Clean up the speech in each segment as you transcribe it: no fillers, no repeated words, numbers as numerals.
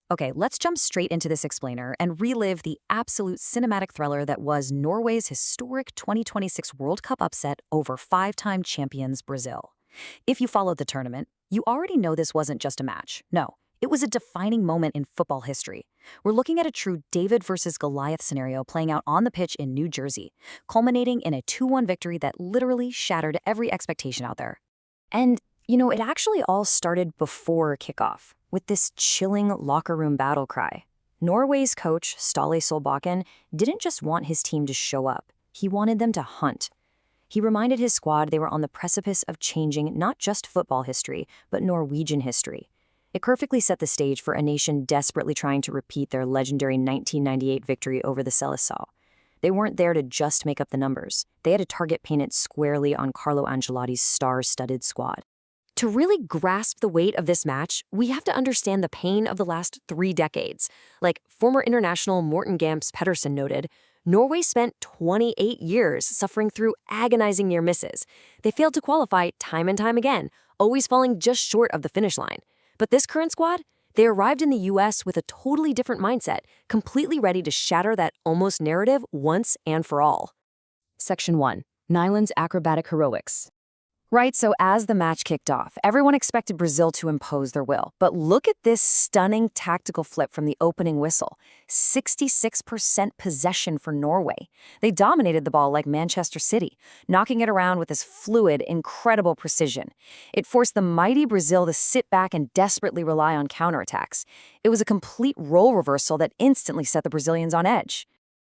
Okay, let's jump straight into this explainer and relive the absolute cinematic thriller that was Norway's historic 2026 World Cup upset over five-time champions Brazil. If you followed the tournament, you already know this wasn't just a match. No, it was a defining moment in football history. We're looking at a true David versus Goliath scenario playing out on the pitch in New Jersey, culminating in a 2-1 victory that literally shattered every expectation out there. And, it actually all started before kickoff, with this chilling locker room battle cry. Norway's coach, Ståle Solbakken, didn't just want his team to show up. He wanted them to hunt. He reminded his squad they were on the precipice of changing not just football history, but Norwegian history. It perfectly set the stage for a nation desperately trying to repeat their legendary 1998 victory over the Seleção. They weren't there to just make up the numbers. They had a target painted squarely on Carlo Ancelotti's star-studded squad. To really grasp the weight of this match, we have to understand the pain of the last 3 decades. Like former international Morten Gamps Pedersen noted, Norway spent 28 years suffering through agonizing near misses. They failed to qualify time and time again, always falling just short of the finish line. But this current squad, they arrived in the US with a totally different mindset, completely ready to shatter that almost narrative once and for all. Section 1. Nyland's acrobatic heroics. Right, so as the match kicked off, everyone expected Brazil to impose their will. But look at this stunning tactical flip from the opening whistle. 66% possession for Norway. They dominated the ball like Manchester City, knocking it around with this fluid, incredible precision. It forced the mighty Brazil to sit back and desperately rely on counterattacks. It was a complete role reversal that instantly set the Brazilians on edge.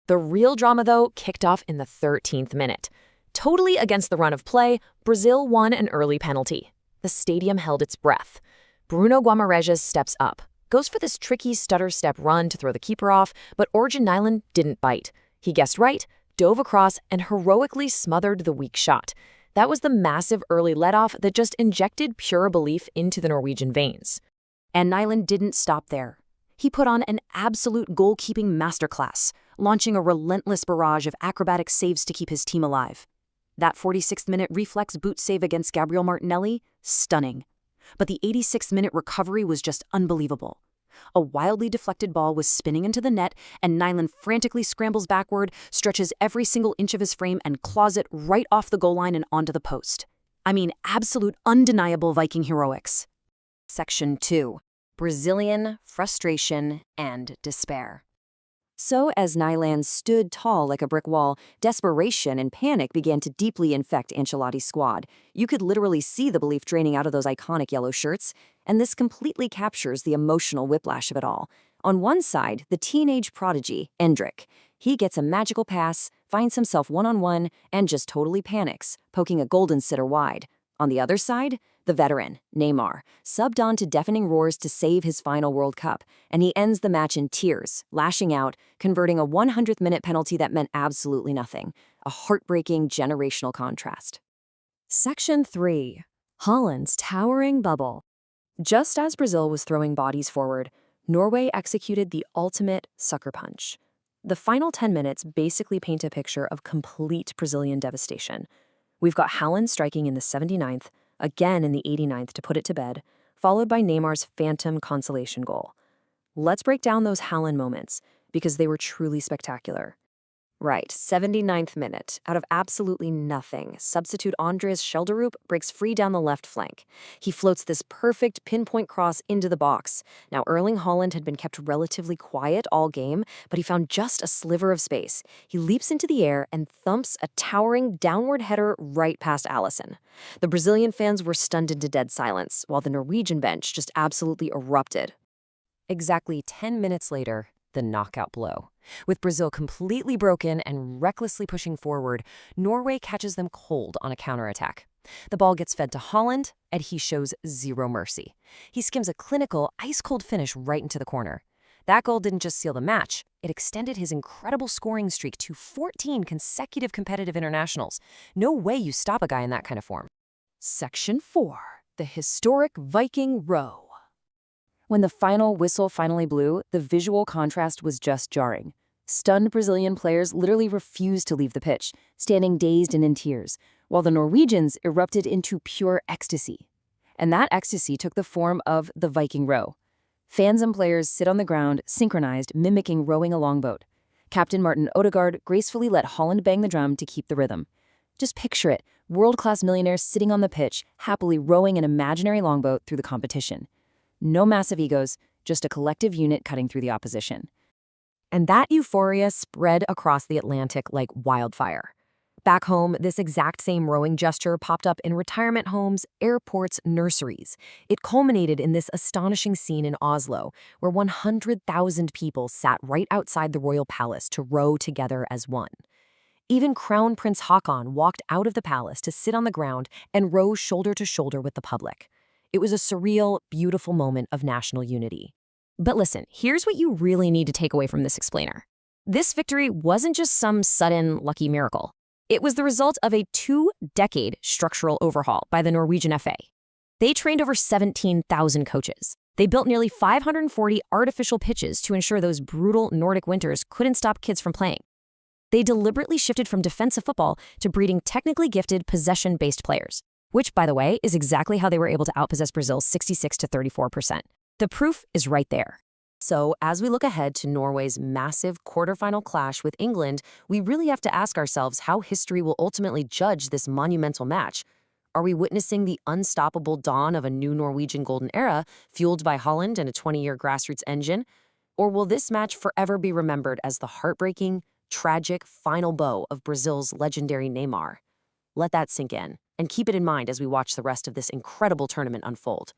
The real drama, though, kicked off in the 13th minute. Totally against the run of play, Brazil won an early penalty. The stadium held its breath. Bruno Guimarães steps up, goes for this tricky stutter-step run to throw the keeper off, but Orjan Nyland didn't bite. He guessed right, dove across, and heroically smothered the weak shot. That was the massive early let-off that just injected pure belief into the Norwegian veins. And Nyland didn't stop there. He put on an absolute goalkeeping masterclass, launching a relentless barrage of acrobatic saves to keep his team alive. That 46th-minute reflex boot save against Gabriel Martinelli, stunning. But the 86th-minute recovery was just unbelievable. A wildly deflected ball was spinning into the net, and Nyland frantically scrambles backward, stretches every single inch of his frame, and claws it right off the goal line and onto the post. I mean, absolute undeniable Viking heroics. Section 2. Brazilian frustration and despair. So as Nyland stood tall like a brick wall, desperation and panic began to deeply infect Ancelotti's squad. You could literally see the belief draining out of those iconic yellow shirts, and this completely captures the emotional whiplash of it all. On one side, the teenage prodigy, Endrick. He gets a magical pass, finds himself one-on-one, and just totally panics, poking a golden sitter wide. On the other side, the veteran, Neymar, subbed on to deafening roars to save his final World Cup, and he ends the match in tears, lashing out, converting a 100th-minute penalty that meant absolutely nothing. A heartbreaking generational contrast. Section 3. Holland's towering bubble. Just as Brazil was throwing bodies forward, Norway executed the ultimate sucker punch. The final 10 minutes basically paint a picture of complete Brazilian devastation. We've got Haaland striking in the 79th, again in the 89th to put it to bed, followed by Neymar's phantom consolation goal. Let's break down those Haaland moments, because they were truly spectacular. Right, 79th minute. Out of absolutely nothing, substitute Andreas Schelderup breaks free down the left flank. He floats this perfect pinpoint cross into the box. Now, Erling Haaland had been kept relatively quiet all game, but he found just a sliver of space. He leaps into the air and thumps a towering downward header right past Alisson. The Brazilian fans were stunned into dead silence, while the Norwegian bench just absolutely erupted. Exactly 10 minutes later, the knockout blow. With Brazil completely broken and recklessly pushing forward, Norway catches them cold on a counterattack. The ball gets fed to Haaland, and he shows zero mercy. He skims a clinical, ice-cold finish right into the corner. That goal didn't just seal the match, it extended his incredible scoring streak to 14 consecutive competitive internationals. No way you stop a guy in that kind of form. Section 4. The historic Viking row. When the final whistle finally blew, the visual contrast was just jarring. Stunned Brazilian players literally refused to leave the pitch, standing dazed and in tears, while the Norwegians erupted into pure ecstasy. And that ecstasy took the form of the Viking row. Fans and players sit on the ground, synchronized, mimicking rowing a longboat. Captain Martin Odegaard gracefully let Holland bang the drum to keep the rhythm. Just picture it, world-class millionaires sitting on the pitch, happily rowing an imaginary longboat through the competition. No massive egos, just a collective unit cutting through the opposition. And that euphoria spread across the Atlantic like wildfire. Back home, this exact same rowing gesture popped up in retirement homes, airports, nurseries. It culminated in this astonishing scene in Oslo, where 100,000 people sat right outside the royal palace to row together as one. Even Crown Prince Haakon walked out of the palace to sit on the ground and row shoulder to shoulder with the public. It was a surreal, beautiful moment of national unity. But listen, here's what you really need to take away from this explainer. This victory wasn't just some sudden, lucky miracle. It was the result of a 2-decade structural overhaul by the Norwegian FA. They trained over 17,000 coaches. They built nearly 540 artificial pitches to ensure those brutal Nordic winters couldn't stop kids from playing. They deliberately shifted from defensive football to breeding technically gifted, possession-based players, which, by the way, is exactly how they were able to outpossess Brazil 66-34%. The proof is right there. So, as we look ahead to Norway's massive quarterfinal clash with England, we really have to ask ourselves how history will ultimately judge this monumental match. Are we witnessing the unstoppable dawn of a new Norwegian golden era, fueled by Holland and a 20-year grassroots engine? Or will this match forever be remembered as the heartbreaking, tragic final bow of Brazil's legendary Neymar? Let that sink in, and keep it in mind as we watch the rest of this incredible tournament unfold.